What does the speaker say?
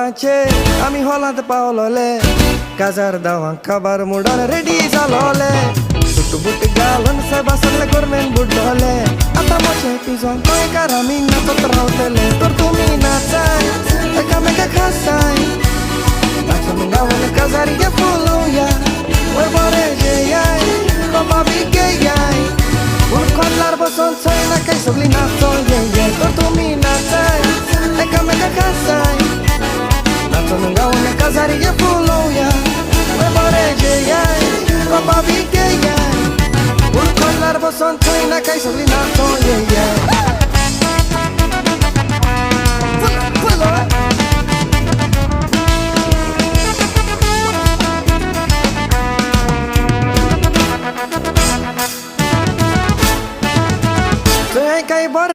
আছে আমি হলাতে পাওললে কাজার দাওয়া খাবার মুডার রেডি জাললে টুটু বুটি গালন সে বাসলে করবেন বুডলে আতা মছে পিজন তোয় কারামি না তোতরাউতেলে তোর তুমি না চাই একা মেকা খাসাই নাচমি গাওলে কাজারিয়ে ফুলুয়া ওই বরে যে আই কবাবি গে আই উন খলার বসন ছয় না কাই সবলি না তোয় তোর তুমি না চাই একা মেকা খাসাই নাচমি গাওলে কাজারিয়ে ফুলুয়া ওই বরে যে আই কবাবি গে আই উন খলার বসন ছয় না কাই সবলি না তোয়